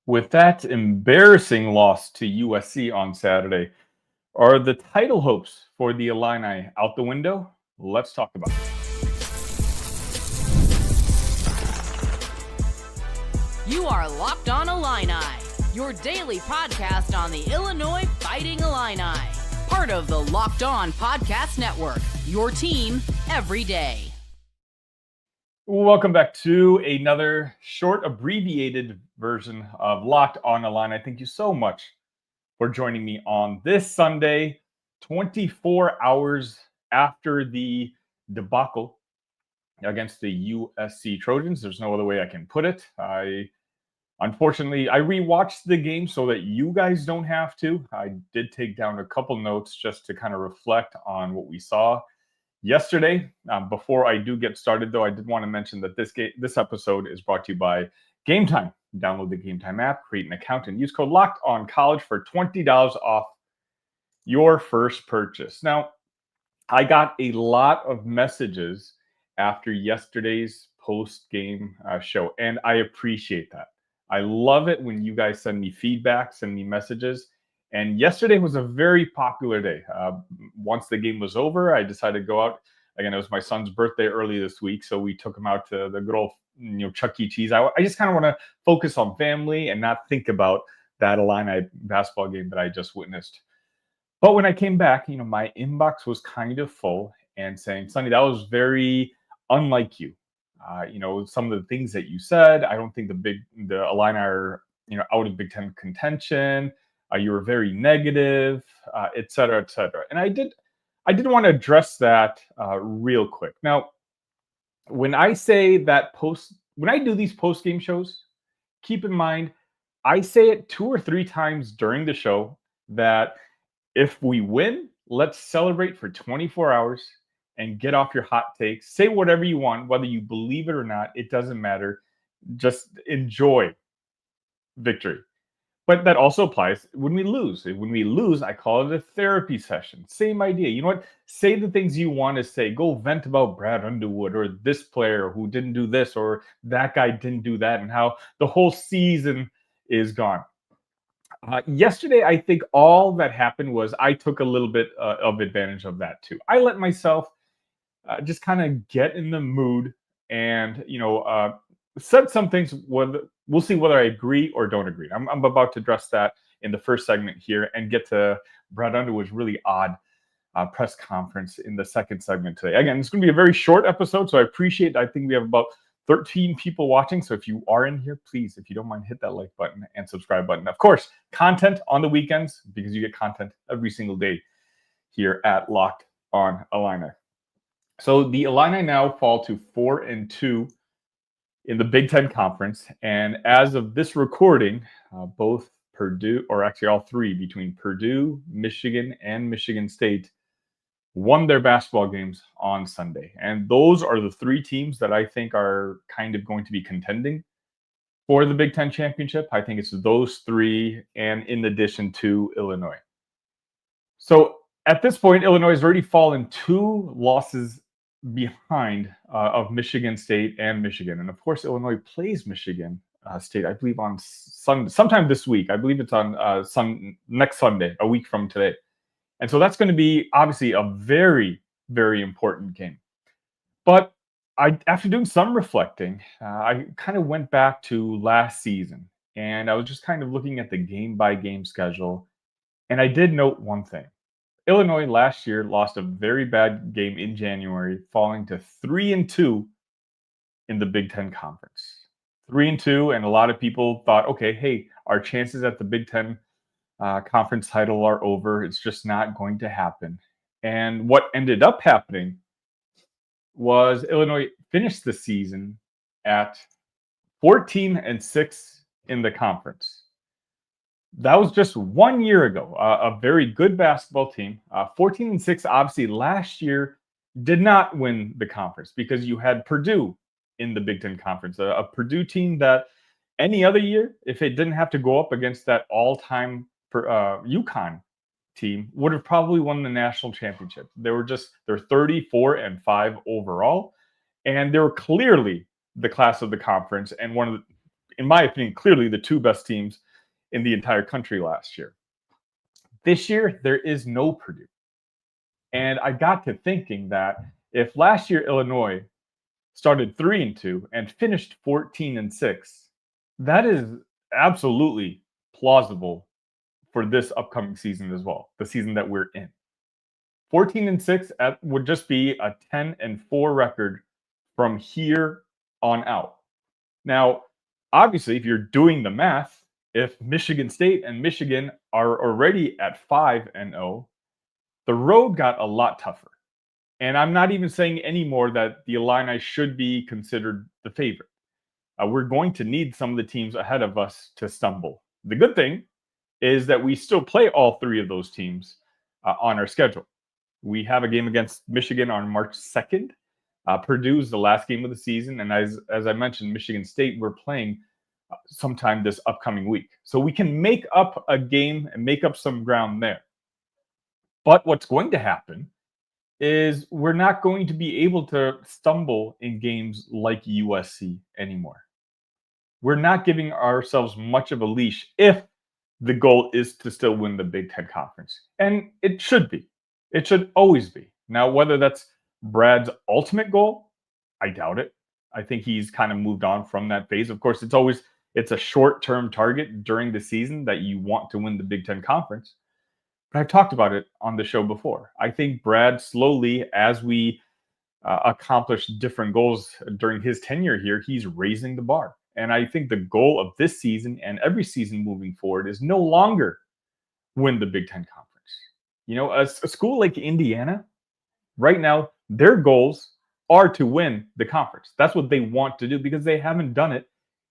With that embarrassing loss to USC on Saturday, are the title hopes for the Illini out the window? Let's talk about it. You are Locked On Illini, your daily podcast on the Illinois Fighting Illini. Part of the Locked On Podcast Network, your team every day. Welcome back to another short abbreviated version of Locked On Illini. Thank you so much for joining me on this Sunday, 24 hours after the debacle against the USC Trojans. There's no other way I can put it. Unfortunately, I rewatched the game so that you guys don't have to. I did take down a couple notes just to kind of reflect on what we saw yesterday. Before I do get started, though, I did want to mention that this episode is brought to you by Game Time. Download the Game Time app, create an account, and use code LOCKEDONCollege for $20 off your first purchase. Now, I got a lot of messages after yesterday's post-game show, and I appreciate that. I love it when you guys send me feedback, send me messages. And yesterday was a very popular day. Once the game was over, I decided to go out. Again, it was my son's birthday early this week, so we took him out to the good old, Chuck E. Cheese. I just kind of want to focus on family and not think about that Illini basketball game that I just witnessed. But when I came back, my inbox was kind of full and saying, Sunny, that was very unlike you. Some of the things that you said, I don't think the Illini are, out of Big Ten contention. You were very negative, et cetera, et cetera. And I did want to address that real quick. Now, when I do these post-game shows, keep in mind, I say it 2 or 3 times during the show that if we win, let's celebrate for 24 hours and get off your hot takes. Say whatever you want, whether you believe it or not, it doesn't matter. Just enjoy victory. But that also applies when we lose. When we lose, I call it a therapy session. Same idea. You know what? Say the things you want to say. Go vent about Brad Underwood or this player who didn't do this or that guy didn't do that and how the whole season is gone. Yesterday, I think all that happened was I took a little bit of advantage of that too. I let myself just kind of get in the mood and, said some things. We'll see whether I agree or don't agree. I'm about to address that in the first segment here and get to Brad Underwood's really odd press conference in the second segment today. Again, it's going to be a very short episode, so I think we have about 13 people watching. So if you are in here, please, if you don't mind, hit that like button and subscribe button. Of course, content on the weekends because you get content every single day here at Locked On Illini. So the Illini now fall to 4-2 in the Big Ten Conference. And as of this recording, both Purdue, or actually all three between Purdue, Michigan, and Michigan State won their basketball games on Sunday. And those are the 3 teams that I think are kind of going to be contending for the Big Ten championship. I think it's those 3 and in addition to Illinois. So at this point, Illinois has already fallen 2 losses behind of Michigan State and Michigan. And of course, Illinois plays Michigan State, I believe, on sometime this week. I believe it's on next Sunday, a week from today. And so that's going to be obviously a very, very important game. But after doing some reflecting, I kind of went back to last season. And I was just kind of looking at the game-by-game schedule. And I did note one thing. Illinois last year lost a very bad game in January, falling to 3-2 in the Big Ten Conference. 3-2, and a lot of people thought, okay, hey, our chances at the Big Ten Conference title are over. It's just not going to happen. And what ended up happening was Illinois finished the season at 14-6 in the conference. That was just 1 year ago. A very good basketball team. 14-6, obviously, last year did not win the conference because you had Purdue in the Big Ten Conference. A Purdue team that any other year, if it didn't have to go up against that all-time UConn team, would have probably won the national championship. They're 34-5 overall, and they were clearly the class of the conference and one of the, in my opinion, clearly the two best teams in the entire country last year. This year, there is no Purdue. And I got to thinking that if last year Illinois started 3-2 and finished 14-6, that is absolutely plausible for this upcoming season as well, the season that we're in. 14-6 would just be a 10-4 record from here on out. Now, obviously, if you're doing the math, if Michigan State and Michigan are already at 5-0, the road got a lot tougher. And I'm not even saying anymore that the Illini should be considered the favorite. We're going to need some of the teams ahead of us to stumble. The good thing is that we still play all three of those teams on our schedule. We have a game against Michigan on March 2nd. Purdue's the last game of the season. And as I mentioned, Michigan State, we're playing sometime this upcoming week. So we can make up a game and make up some ground there. But what's going to happen is we're not going to be able to stumble in games like USC anymore. We're not giving ourselves much of a leash if the goal is to still win the Big Ten Conference. And it should be. It should always be. Now, whether that's Brad's ultimate goal, I doubt it. I think he's kind of moved on from that phase. Of course, it's a short-term target during the season that you want to win the Big Ten Conference. But I've talked about it on the show before. I think Brad slowly, as we accomplish different goals during his tenure here, he's raising the bar. And I think the goal of this season and every season moving forward is no longer win the Big Ten Conference. You know, a school like Indiana, right now, their goals are to win the conference. That's what they want to do because they haven't done it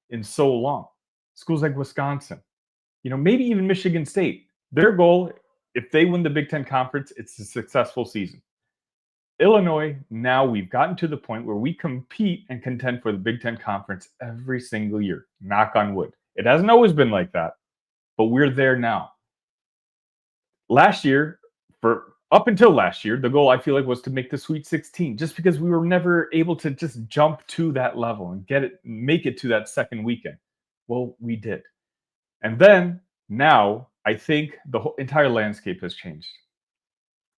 in so long. Schools like Wisconsin, maybe even Michigan State, their goal, if they win the Big Ten Conference, it's a successful season. Illinois, now we've gotten to the point where we compete and contend for the Big Ten Conference every single year. Knock on wood. It hasn't always been like that, but we're there now. Up until last year, the goal I feel like was to make the Sweet 16, just because we were never able to just jump to that level and make it to that second weekend. Well, we did. And then now I think the whole entire landscape has changed.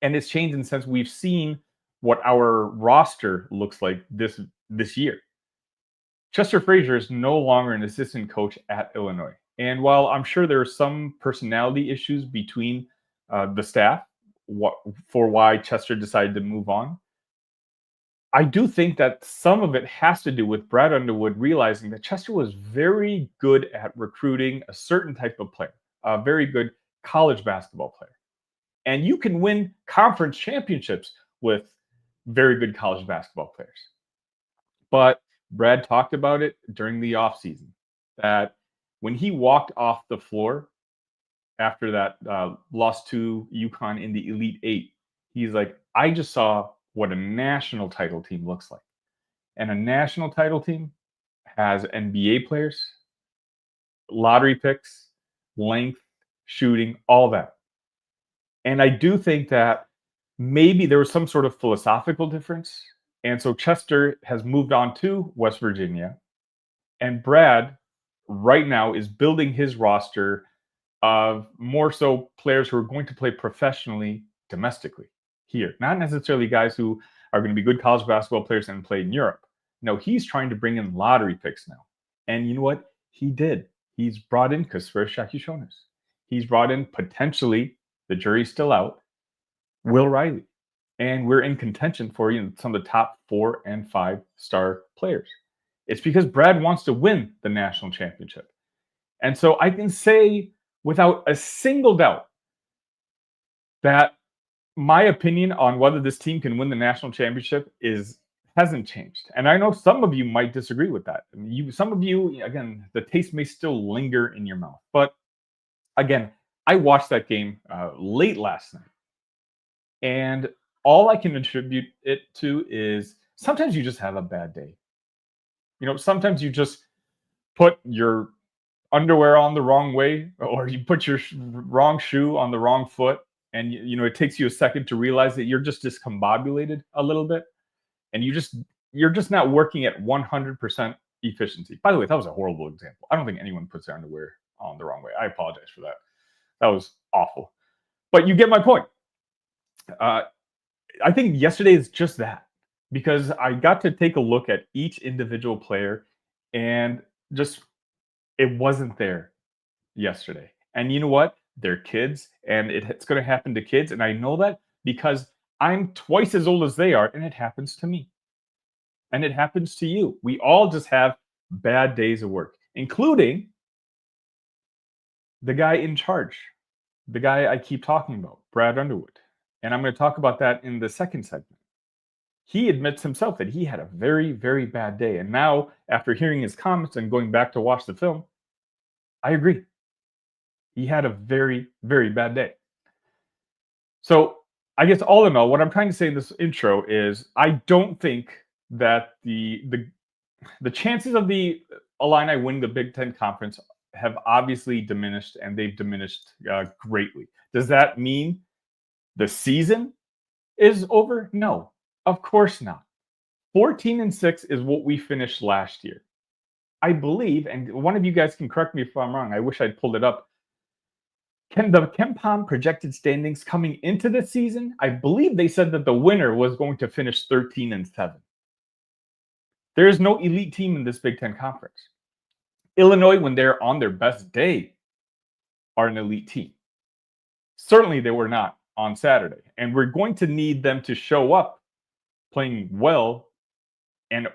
And it's changed in the sense we've seen what our roster looks like this year. Chester Frazier is no longer an assistant coach at Illinois. And while I'm sure there are some personality issues between the staff for why Chester decided to move on, I do think that some of it has to do with Brad Underwood realizing that Chester was very good at recruiting a certain type of player, a very good college basketball player. And you can win conference championships with very good college basketball players. But Brad talked about it during the offseason, that when he walked off the floor after that loss to UConn in the Elite Eight, he's like, I just saw what a national title team looks like. And a national title team has NBA players, lottery picks, length, shooting, all that. And I do think that maybe there was some sort of philosophical difference. And so Chester has moved on to West Virginia. And Brad right now is building his roster of more so players who are going to play professionally domestically here. Not necessarily guys who are going to be good college basketball players and play in Europe. No, he's trying to bring in lottery picks now. And you know what? He did. He's brought in Kasparas Jakucionis. He's brought in potentially, the jury's still out, Will Riley. And we're in contention for some of the top 4 and 5 star players. It's because Brad wants to win the national championship. And so I can say without a single doubt that my opinion on whether this team can win the national championship hasn't changed. And I know some of you might disagree with that. Some of you, again, the taste may still linger in your mouth. But again, I watched that game late last night. And all I can attribute it to is sometimes you just have a bad day. Sometimes you just put your underwear on the wrong way, or you put your wrong shoe on the wrong foot. And, it takes you a second to realize that you're just discombobulated a little bit. And you're just not working at 100% efficiency. By the way, that was a horrible example. I don't think anyone puts their underwear on the wrong way. I apologize for that. That was awful. But you get my point. I think yesterday is just that, because I got to take a look at each individual player, and just it wasn't there yesterday. And you know what? They're kids, and it's going to happen to kids. And I know that because I'm twice as old as they are, and it happens to me. And it happens to you. We all just have bad days of work, including the guy in charge, the guy I keep talking about, Brad Underwood. And I'm going to talk about that in the second segment. He admits himself that he had a very, very bad day. And now, after hearing his comments and going back to watch the film, I agree. He had a very, very bad day. So I guess all in all, what I'm trying to say in this intro is I don't think that the chances of the Illini winning the Big Ten Conference have obviously diminished, and they've diminished greatly. Does that mean the season is over? No, of course not. 14-6 is what we finished last year. I believe, and one of you guys can correct me if I'm wrong, I wish I'd pulled it up. The KenPom projected standings coming into the season, I believe they said that the winner was going to finish 13-7. There is no elite team in this Big Ten Conference. Illinois, when they're on their best day, are an elite team. Certainly they were not on Saturday. And we're going to need them to show up playing well. And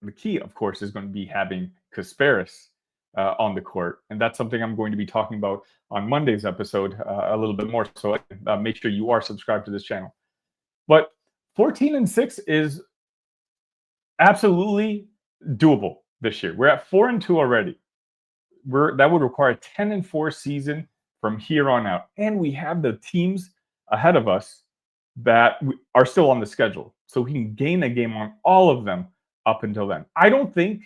the key, of course, is going to be having Kasparas on the court. And that's something I'm going to be talking about on Monday's episode a little bit more. So make sure you are subscribed to this channel. But 14-6 is absolutely doable this year. We're at 4-2 already. That would require a 10-4 season from here on out. And we have the teams ahead of us that are still on the schedule. So we can gain a game on all of them up until then. I think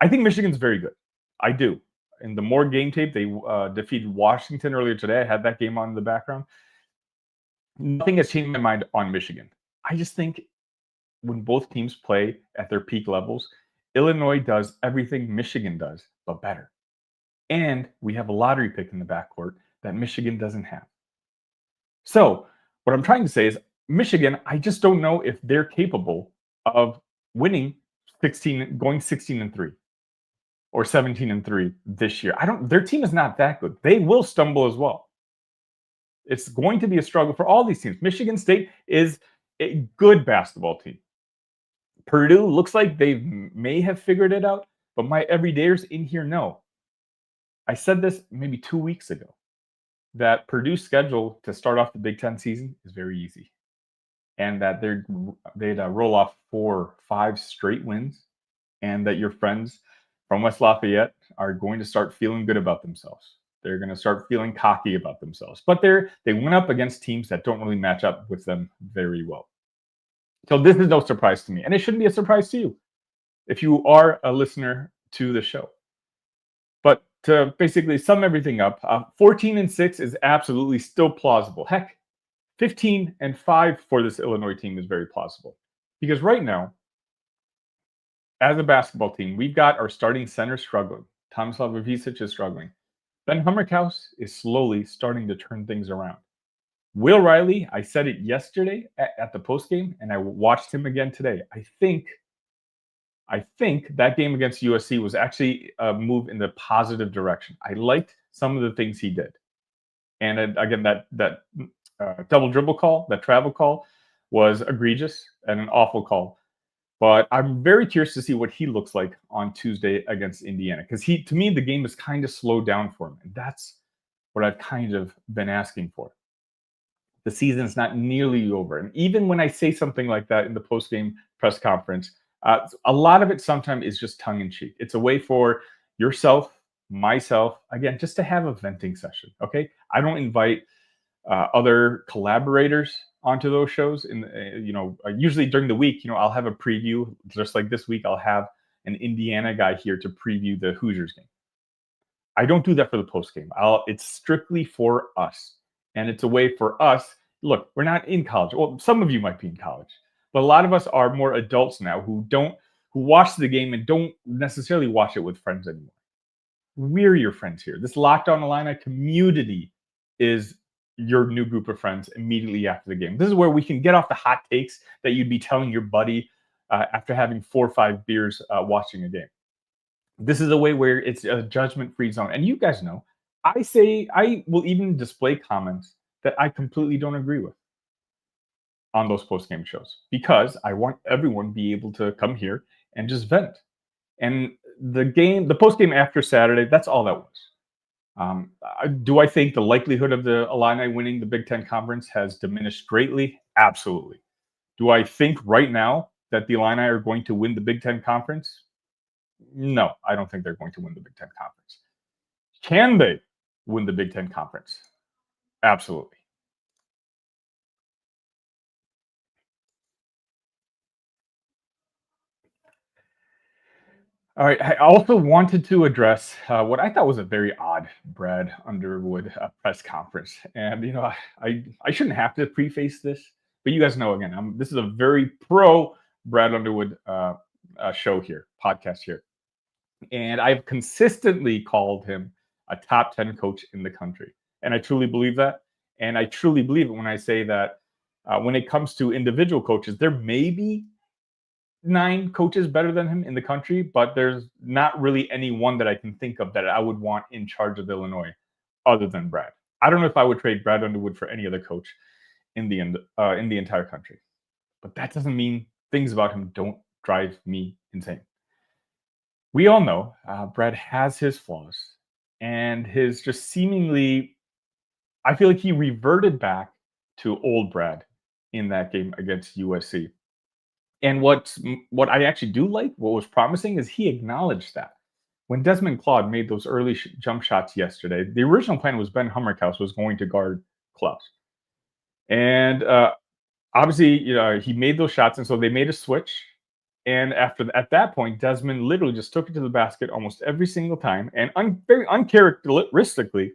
Michigan's very good. I do. In the more game tape, they defeated Washington earlier today. I had that game on in the background. Nothing has changed my mind on Michigan. I just think when both teams play at their peak levels, Illinois does everything Michigan does, but better. And we have a lottery pick in the backcourt that Michigan doesn't have. So what I'm trying to say is Michigan, I just don't know if they're capable of winning going 16-3 or 17-3 this year. Their team is not that good. They will stumble as well. It's going to be a struggle for all these teams. Michigan State is a good basketball team. Purdue looks like they may have figured it out, but my everydayers in here know. I said this maybe 2 weeks ago, that Purdue's schedule to start off the Big Ten season is very easy, and that they'd roll off 4 or 5 straight wins, and that your friends from West Lafayette are going to start feeling good about themselves. They're going to start feeling cocky about themselves. But they went up against teams that don't really match up with them very well. So this is no surprise to me, and it shouldn't be a surprise to you if you are a listener to the show. But to basically sum everything up, 14-6 is absolutely still plausible. Heck, 15-5 for this Illinois team is very plausible. Because right now, as a basketball team, we've got our starting center struggling. Tomislav Ivicic is struggling. Ben Hummerkaus is slowly starting to turn things around. Will Riley, I said it yesterday at the postgame, and I watched him again today. I think that game against USC was actually a move in the positive direction. I liked some of the things he did. And again, that double dribble call, that travel call, was egregious and an awful call. But I'm very curious to see what he looks like on Tuesday against Indiana. Because to me, the game is kind of slowed down for him. And that's what I've kind of been asking for. The season is not nearly over. And even when I say something like that in the post-game press conference, a lot of it sometimes is just tongue-in-cheek. It's a way for yourself, myself, again, just to have a venting session, okay? I don't invite other collaborators onto those shows. Usually during the week, I'll have a preview. Just like this week, I'll have an Indiana guy here to preview the Hoosiers game. I don't do that for the post-game. It's strictly for us. And it's a way for us. Look, we're not in college. Well, some of you might be in college, but a lot of us are more adults now who don't who watch the game and don't necessarily watch it with friends anymore. We're your friends here. This Locked On Illini community is your new group of friends immediately after the game. This is where we can get off the hot takes that you'd be telling your buddy after having 4 or 5 beers watching a game. This is a way where it's a judgment-free zone. And you guys know, I will even display comments that I completely don't agree with on those post-game shows because I want everyone to be able to come here and just vent. And the post-game after Saturday, that's all that was. Do I think the likelihood of the Illini winning the Big Ten Conference has diminished greatly? Absolutely. Do I think right now that the Illini are going to win the Big Ten Conference? No, I don't think they're going to win the Big Ten Conference. Can they win the Big Ten Conference? Absolutely. All right. I also wanted to address what I thought was a very odd Brad Underwood press conference. And, I shouldn't have to preface this, but you guys know, again, this is a very pro Brad Underwood show here, podcast here. And I've consistently called him a top 10 coach in the country. And I truly believe that. And I truly believe it when I say that when it comes to individual coaches, there may be 9 coaches better than him in the country, but there's not really any one that I can think of that I would want in charge of Illinois other than Brad. I don't know if I would trade Brad Underwood for any other coach in the entire country. But that doesn't mean things about him don't drive me insane. We all know Brad has his flaws and his just seemingly, I feel like he reverted back to old Brad in that game against USC. And what I actually do like, what was promising, is he acknowledged that. When Desmond Claude made those early jump shots yesterday, the original plan was Ben Hummerkaus was going to guard Klaus. And obviously, he made those shots, and so they made a switch. And at that point, Desmond literally just took it to the basket almost every single time, and very uncharacteristically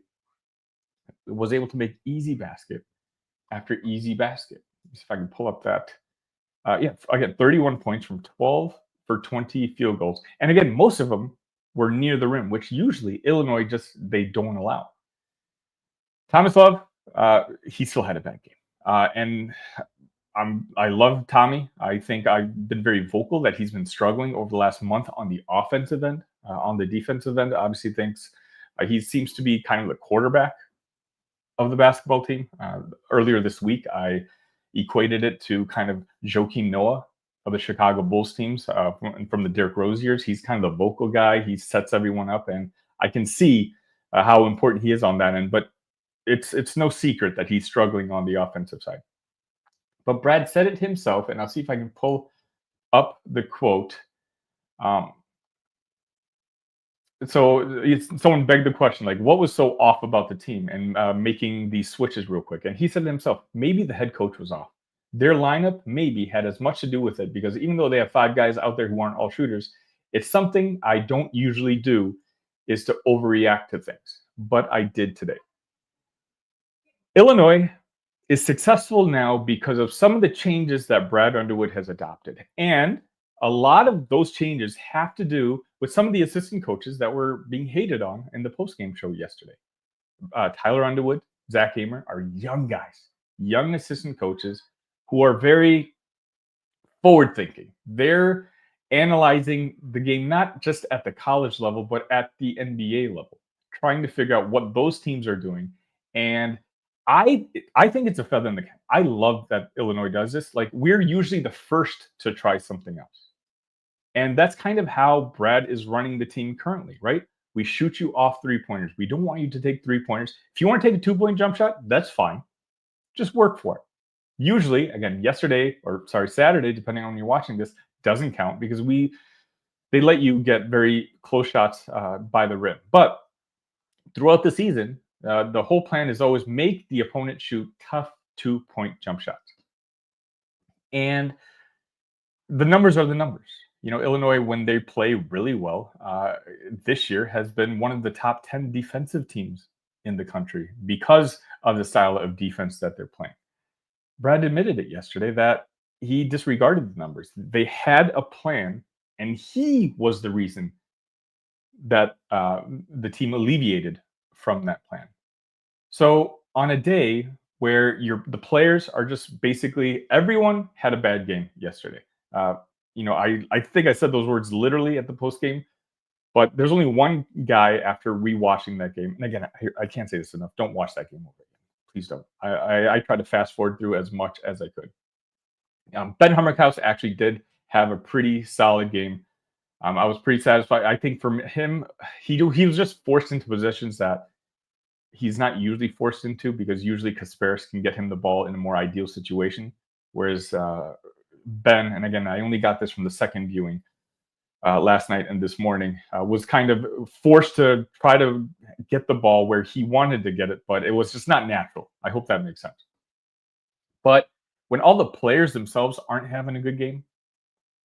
was able to make easy basket after easy basket. Let's see if I can pull up that. I got 31 points from 12 for 20 field goals. And again, most of them were near the rim, which usually Illinois they don't allow. Thomas Love, he still had a bad game. And I love Tommy. I think I've been very vocal that he's been struggling over the last month on the offensive end. On the defensive end, obviously thinks he seems to be kind of the quarterback of the basketball team. Earlier this week, I equated it to kind of Joakim Noah of the Chicago Bulls teams from the Derrick Rose years. He's kind of the vocal guy. He sets everyone up, and I can see how important he is on that end. But it's no secret that he's struggling on the offensive side. But Brad said it himself, and I'll see if I can pull up the quote. So someone begged the question, like, what was so off about the team and making these switches real quick? And he said to himself, maybe the head coach was off. Their lineup maybe had as much to do with it, because even though they have 5 guys out there who aren't all shooters, it's something I don't usually do, is to overreact to things. But I did today. Illinois is successful now because of some of the changes that Brad Underwood has adopted. And a lot of those changes have to do with some of the assistant coaches that were being hated on in the postgame show yesterday. Tyler Underwood, Zach Amer are young guys, young assistant coaches who are very forward-thinking. They're analyzing the game not just at the college level, but at the NBA level, trying to figure out what those teams are doing. And I think it's a feather in the cap. I love that Illinois does this. Like, we're usually the first to try something else. And that's kind of how Brad is running the team currently, right? We shoot you off 3-pointers. We don't want you to take 3-pointers. If you want to take a 2-point jump shot, that's fine. Just work for it. Usually, again, Saturday, depending on when you're watching this, doesn't count because they let you get very close shots by the rim. But throughout the season, the whole plan is always make the opponent shoot tough 2-point jump shots. And the numbers are the numbers. Illinois, when they play really well, this year has been one of the top 10 defensive teams in the country because of the style of defense that they're playing. Brad admitted it yesterday that he disregarded the numbers. They had a plan And he was the reason that the team alleviated from that plan. So on a day where the players are just basically everyone had a bad game yesterday. I think I said those words literally at the post game, but there's only one guy after rewatching that game. And again, I can't say this enough. Don't watch that game over again. Please don't. I tried to fast forward through as much as I could. Ben Hummerkaus actually did have a pretty solid game. I was pretty satisfied. I think from him, he was just forced into positions that he's not usually forced into, because usually Kasparas can get him the ball in a more ideal situation. Whereas Ben, and again, I only got this from the second viewing last night and this morning, was kind of forced to try to get the ball where he wanted to get it, but it was just not natural. I hope that makes sense. But when all the players themselves aren't having a good game,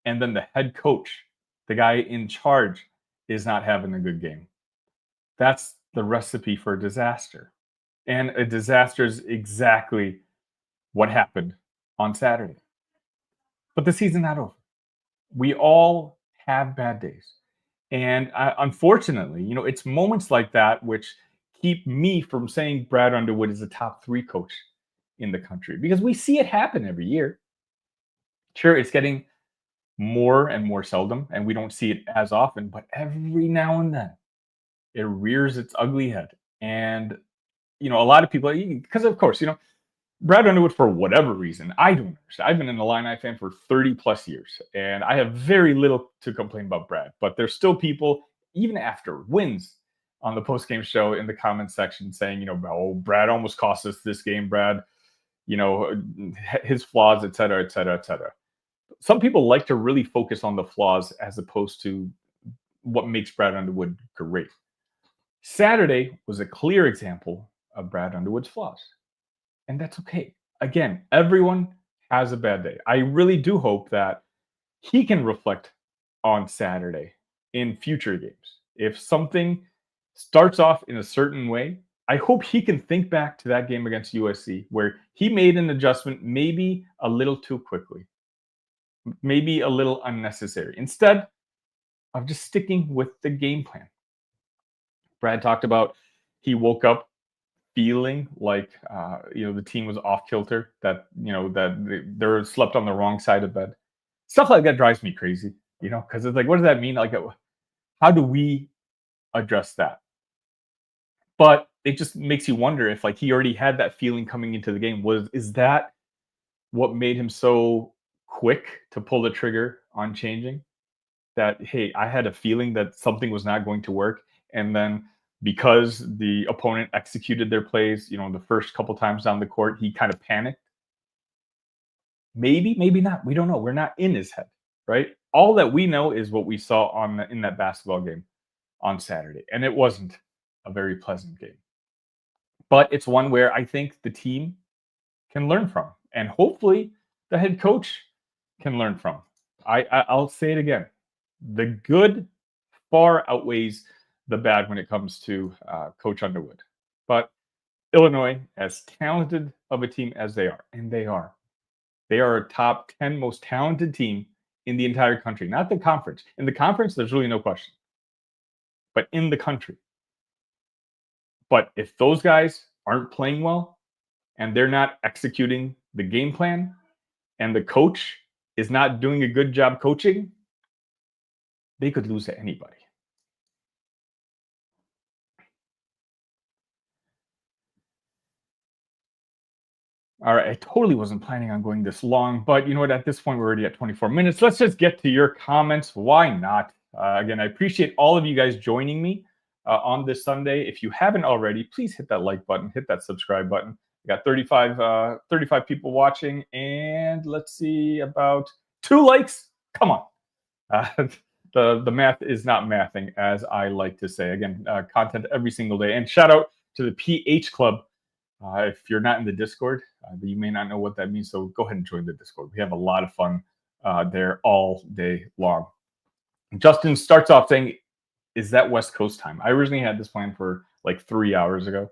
and then the head coach, the guy in charge, is not having a good game, that's the recipe for disaster. And a disaster is exactly what happened on Saturday. But the season's not over. We all have bad days. And unfortunately, it's moments like that which keep me from saying Brad Underwood is a top 3 coach in the country, because we see it happen every year. Sure, it's getting more and more seldom, and we don't see it as often, but every now and then it rears its ugly head. And, a lot of people, because of course, Brad Underwood, for whatever reason, I don't understand. I've been an Illini fan for 30 plus years, and I have very little to complain about Brad, but there's still people, even after wins, on the post-game show in the comments section saying, oh, Brad almost cost us this game, Brad, his flaws, et cetera, et cetera, et cetera. Some people like to really focus on the flaws as opposed to what makes Brad Underwood great. Saturday was a clear example of Brad Underwood's flaws, and that's okay. Again, everyone has a bad day. I really do hope that he can reflect on Saturday in future games. If something starts off in a certain way, I hope he can think back to that game against USC where he made an adjustment maybe a little too quickly, maybe a little unnecessary, instead of just sticking with the game plan. Brad talked about he woke up feeling like the team was off kilter, that they were slept on the wrong side of bed. Stuff like that drives me crazy, because it's like, what does that mean? Like, how do we address that? But it just makes you wonder if he already had that feeling coming into the game. Is that what made him so quick to pull the trigger on changing? That, hey, I had a feeling that something was not going to work, and then because the opponent executed their plays, the first couple times down the court, he kind of panicked. Maybe not. We don't know. We're not in his head, right? All that we know is what we saw in that basketball game on Saturday, and it wasn't a very pleasant game. But it's one where I think the team can learn from, and hopefully the head coach can learn from. I'll say it again. The good far outweighs the bad when it comes to Coach Underwood. But Illinois, as talented of a team as they are, and they are a top 10 most talented team in the entire country, not the conference. In the conference, there's really no question. But in the country. But if those guys aren't playing well, and they're not executing the game plan, and the coach is not doing a good job coaching, they could lose to anybody. All right, I totally wasn't planning on going this long, but you know what? At this point, we're already at 24 minutes. Let's just get to your comments. Why not? Again, I appreciate all of you guys joining me on this Sunday. If you haven't already, please hit that like button, hit that subscribe button. We got 35 people watching, and let's see, about 2 likes. Come on. The math is not mathing, as I like to say. Again, content every single day. And shout out to the PH Club. If you're not in the Discord, you may not know what that means. So go ahead and join the Discord. We have a lot of fun there all day long. Justin starts off saying, is that West Coast time? I originally had this plan for like 3 hours ago,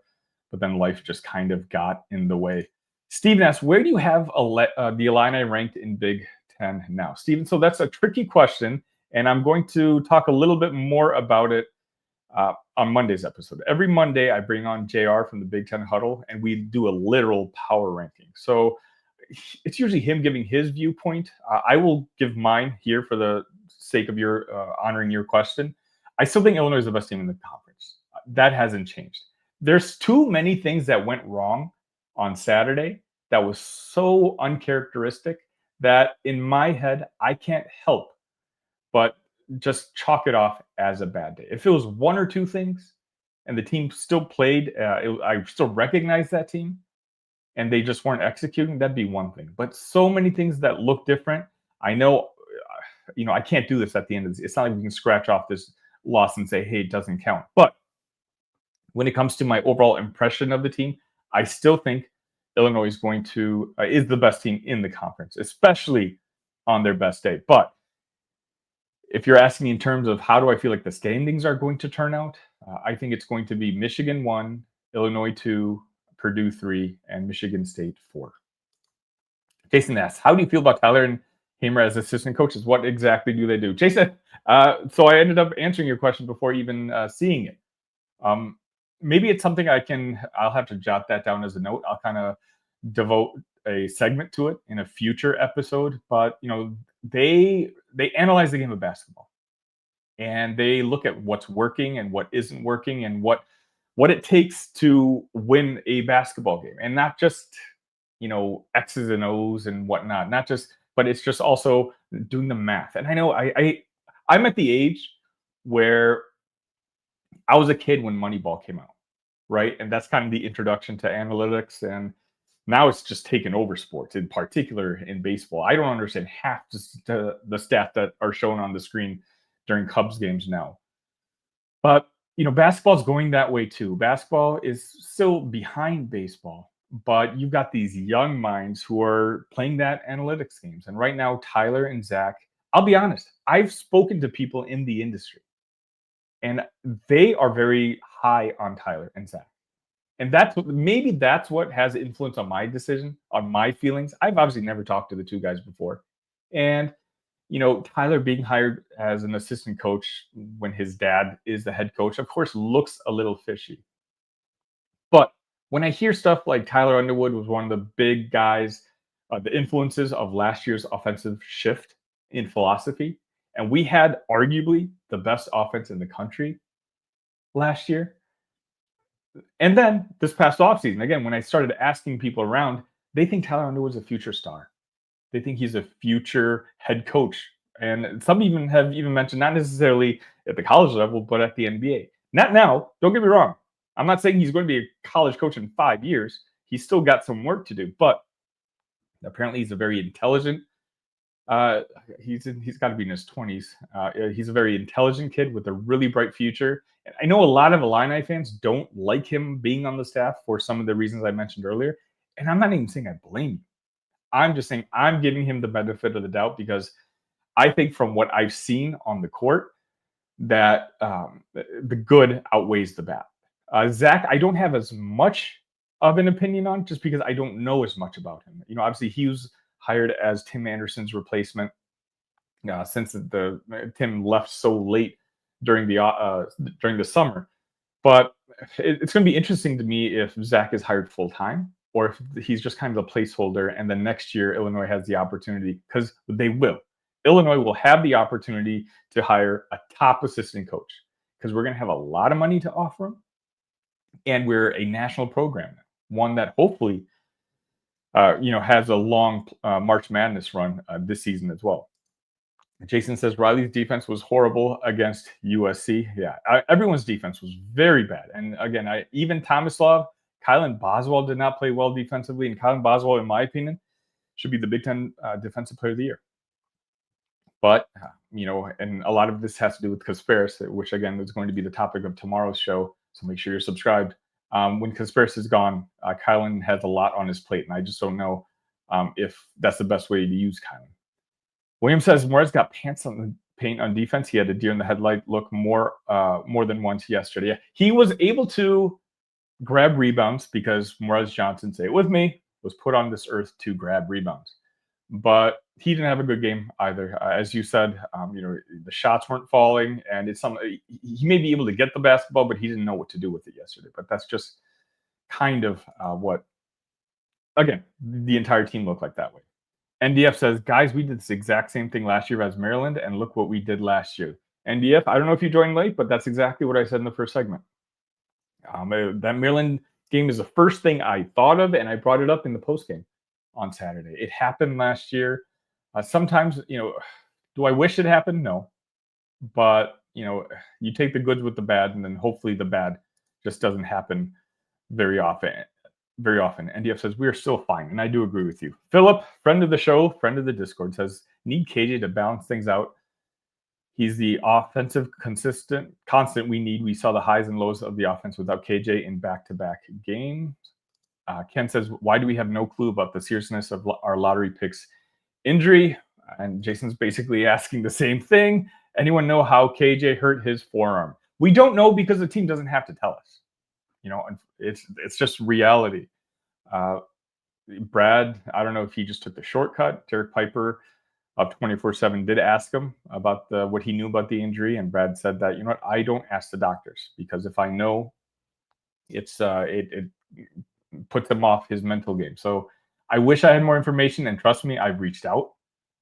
but then life just kind of got in the way. Steven asks, where do you have the Illini ranked in Big Ten now? Steven, so that's a tricky question. And I'm going to talk a little bit more about it on Monday's episode. Every Monday, I bring on JR from the Big Ten Huddle, and we do a literal power ranking. So it's usually him giving his viewpoint. I will give mine here for the sake of your honoring your question. I still think Illinois is the best team in the conference. That hasn't changed. There's too many things that went wrong on Saturday that was so uncharacteristic that in my head, I can't help but just chalk it off as a bad day. If it was one or two things and the team still played, I still recognize that team and they just weren't executing, that'd be one thing. But so many things that look different. I know, I can't do this at the end of this. It's not like we can scratch off this loss and say, hey, it doesn't count. But when it comes to my overall impression of the team, I still think Illinois is is the best team in the conference, especially on their best day. But if you're asking me in terms of how do I feel like the standings are going to turn out, I think it's going to be Michigan 1, Illinois 2, Purdue 3, and Michigan State 4. Jason asks, how do you feel about Tyler and Hamer as assistant coaches? What exactly do they do? Jason, so I ended up answering your question before even seeing it. Maybe it's something I'll have to jot that down as a note. I'll kind of devote a segment to it in a future episode. But, they analyze the game of basketball and they look at what's working and what isn't working and what it takes to win a basketball game, and not just, X's and O's and whatnot, but it's just also doing the math. And I know I'm at the age where I was a kid when Moneyball came out, right? And that's kind of the introduction to analytics. And now it's just taken over sports, in particular in baseball. I don't understand half the stats that are shown on the screen during Cubs games now. But, basketball is going that way too. Basketball is still behind baseball, but you've got these young minds who are playing that analytics games. And right now, Tyler and Zach, I'll be honest, I've spoken to people in the industry, and they are very high on Tyler and Zach. And that's what has influence on my decision, on my feelings. I've obviously never talked to the two guys before. And, Tyler being hired as an assistant coach when his dad is the head coach, of course, looks a little fishy. But when I hear stuff like Tyler Underwood was one of the big guys, the influences of last year's offensive shift in philosophy, and we had arguably the best offense in the country last year. And then this past offseason, again, when I started asking people around, they think Tyler Underwood's a future star. They think he's a future head coach. And some have mentioned, not necessarily at the college level, but at the NBA. Not now, don't get me wrong. I'm not saying he's going to be a college coach in 5 years. He's still got some work to do, but apparently he's a very intelligent, he's got to be in his 20s. He's a very intelligent kid with a really bright future. And I know a lot of Illini fans don't like him being on the staff for some of the reasons I mentioned earlier. And I'm not even saying I blame you. I'm just saying I'm giving him the benefit of the doubt because I think from what I've seen on the court that the good outweighs the bad. Zach, I don't have as much of an opinion on just because I don't know as much about him. Obviously he was hired as Tim Anderson's replacement since Tim left so late during the summer. But it's going to be interesting to me if Zach is hired full time or if he's just kind of a placeholder. And then next year, Illinois has the opportunity, because they will. Illinois will have the opportunity to hire a top assistant coach because we're going to have a lot of money to offer them. And we're a national program, one that hopefully, has a long March Madness run this season as well. Jason says Riley's defense was horrible against USC. Yeah, everyone's defense was very bad. And again, even Tomislav, Kylan Boswell did not play well defensively. And Kylan Boswell, in my opinion, should be the Big Ten Defensive Player of the Year. But, and a lot of this has to do with Kasparas, which, again, is going to be the topic of tomorrow's show. So make sure you're subscribed. When Kasparas is gone, Kylan has a lot on his plate. And I just don't know if that's the best way to use Kylan. William says Morez got pants on the paint on defense. He had a deer in the headlight look more than once yesterday. Yeah, he was able to grab rebounds because Morez Johnson, say it with me, was put on this earth to grab rebounds. but he didn't have a good game either. As you said, the shots weren't falling, and it's something he may be able to get the basketball, but he didn't know what to do with it yesterday. But that's just kind of what, again, the entire team looked like that way. NDF says, guys, we did this exact same thing last year as Maryland, and look what we did last year. NDF, I don't know if you joined late, but that's exactly what I said in the first segment. That Maryland game is the first thing I thought of, and I brought it up in the postgame on Saturday. It happened last year. Sometimes, do I wish it happened? No. But, you take the goods with the bad, and then hopefully the bad just doesn't happen very often. NDF says, we are still fine, and I do agree with you. Philip, friend of the show, friend of the Discord, says, need KJ to balance things out. He's the offensive constant we need. We saw the highs and lows of the offense without KJ in back-to-back games. Ken says, why do we have no clue about the seriousness of our lottery picks injury? And Jason's basically asking the same thing. Anyone know how KJ hurt his forearm? We don't know because the team doesn't have to tell us. It's just reality. Brad, I don't know if he just took the shortcut. Derek Piper of 24/7 did ask him about what he knew about the injury, and Brad said that, I don't ask the doctors, because if I know, it puts him off his mental game. So I wish I had more information, and trust me, I've reached out,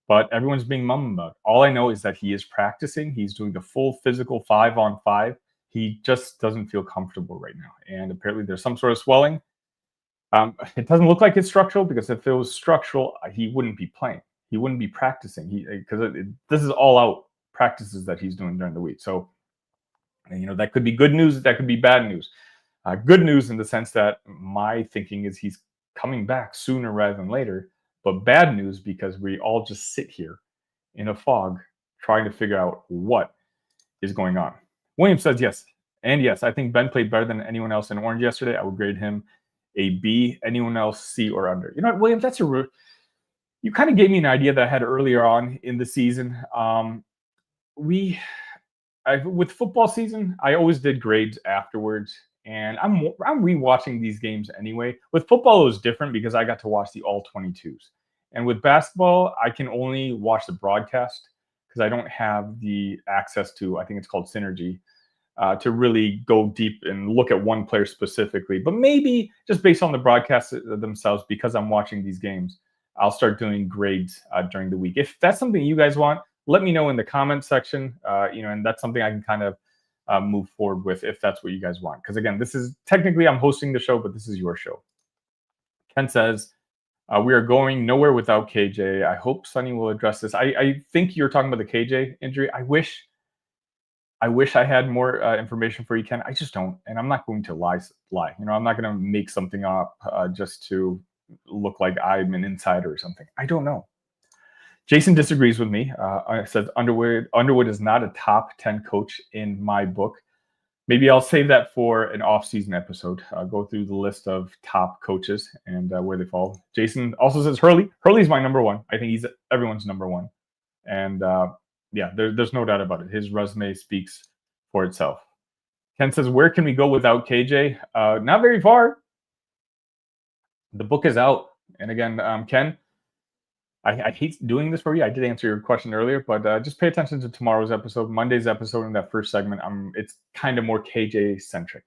but everyone's being mum about it. All I know is that he is practicing. He's doing the full physical 5-on-5. He just doesn't feel comfortable right now, and apparently there's some sort of swelling. It doesn't look like it's structural, because if it was structural, he wouldn't be playing. He wouldn't be practicing. Because this is all out practices that he's doing during the week. So, that could be good news. That could be bad news. Good news in the sense that my thinking is he's coming back sooner rather than later. But bad news because we all just sit here in a fog trying to figure out what is going on. William says yes. And yes, I think Ben played better than anyone else in Orange yesterday. I would grade him a B. Anyone else, C or under. You know what, William, you kind of gave me an idea that I had earlier on in the season. With football season, I always did grades afterwards, and I'm rewatching these games anyway. With football, it was different because I got to watch the all 22s, and with basketball, I can only watch the broadcast because I don't have the access to, I think it's called Synergy, to really go deep and look at one player specifically. But maybe just based on the broadcasts themselves, because I'm watching these games, I'll start doing grades during the week. If that's something you guys want, let me know in the comment section, and that's something I can kind of move forward with if that's what you guys want. Because again, this is technically I'm hosting the show, but this is your show. Ken says, we are going nowhere without KJ. I hope Sunny will address this. I think you're talking about the KJ injury. I wish I had more information for you, Ken. I just don't, and I'm not going to lie. I'm not going to make something up just to look like I'm an insider or something. I don't know. Jason disagrees with me. Says Underwood is not a top 10 coach in my book. Maybe I'll save that for an off-season episode. I'll go through the list of top coaches and where they fall. Jason also says Hurley. Hurley's my number one. I think he's everyone's number one. And there's no doubt about it. His resume speaks for itself. Ken says, where can we go without KJ? Not very far. The book is out. And again, Ken, I hate doing this for you. I did answer your question earlier, but just pay attention to tomorrow's episode, Monday's episode. In that first segment, it's kind of more KJ centric,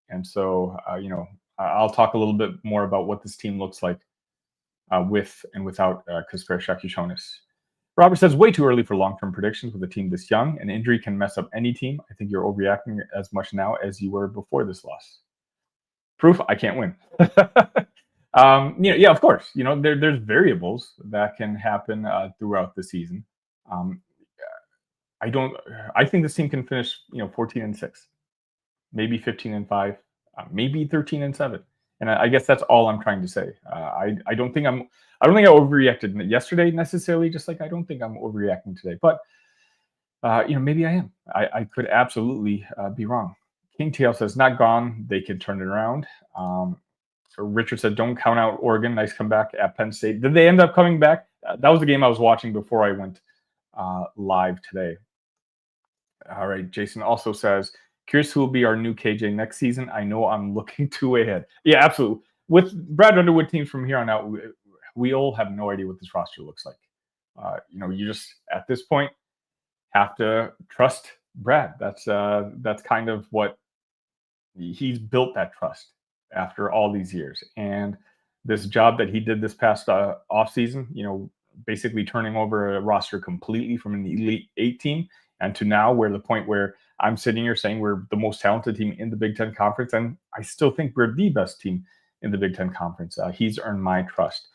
and so I'll talk a little bit more about what this team looks like with and without Kasparas Jakucionis. Robert says, way too early for long-term predictions with a team this young. An injury can mess up any team. I think you're overreacting as much now as you were before this loss. Proof I can't win. Of course. There's variables that can happen throughout the season. I think this team can finish, 14-6, maybe 15-5, maybe 13-7. And I guess that's all I'm trying to say. I don't think I overreacted yesterday necessarily, just like I don't think I'm overreacting today. But maybe I am. I could absolutely be wrong. King TL says, not gone. They could turn it around. Richard said, don't count out Oregon. Nice comeback at Penn State. Did they end up coming back? That was the game I was watching before I went live today. All right. Jason also says, curious who will be our new KJ next season. I know I'm looking too ahead. Yeah, absolutely. With Brad Underwood teams from here on out, we all have no idea what this roster looks like. You just at this point have to trust Brad. That's kind of what he's built, that trust after all these years. And this job that he did this past offseason, basically turning over a roster completely from an Elite 8 team and to now we're the point where I'm sitting here saying we're the most talented team in the Big Ten Conference, and I still think we're the best team in the Big Ten Conference. He's earned my trust.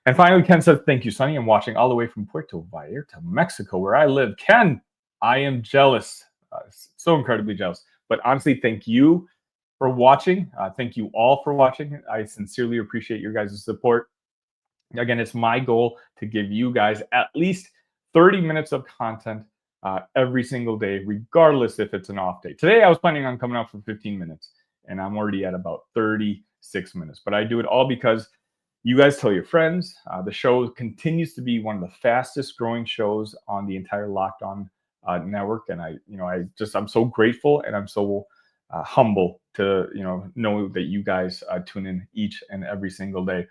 And finally, Ken says, thank you, Sunny. I'm watching all the way from Puerto Vallarta, Mexico, where I live. Ken, I am jealous, so incredibly jealous. But honestly, thank you for watching. Thank you all for watching. I sincerely appreciate your guys' support. Again, it's my goal to give you guys at least 30 minutes of content every single day, regardless if it's an off day. Today, I was planning on coming out for 15 minutes, and I'm already at about 36 minutes. But I do it all because you guys tell your friends. The show continues to be one of the fastest growing shows on the entire Locked On network, and I'm so grateful, and I'm so humble to know that you guys tune in each and every single day.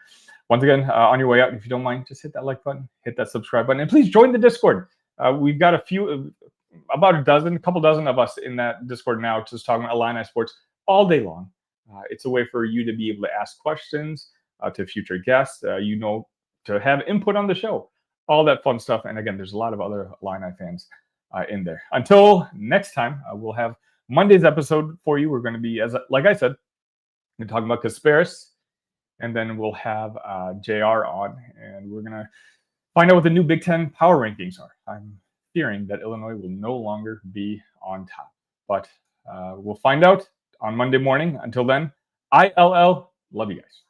Once again, on your way out, if you don't mind, just hit that like button, hit that subscribe button, and please join the Discord. We've got about a couple dozen of us in that Discord now, just talking about Illini sports all day long. It's a way for you to be able to ask questions to future guests, to have input on the show, all that fun stuff. And again, there's a lot of other Illini fans in there. Until next time, we'll have Monday's episode for you. We're going to be, like I said, we're talking about Kasparas, and then we'll have JR on, and we're going to find out what the new Big Ten power rankings are. I'm fearing that Illinois will no longer be on top, but we'll find out on Monday morning. Until then, ILL, love you guys.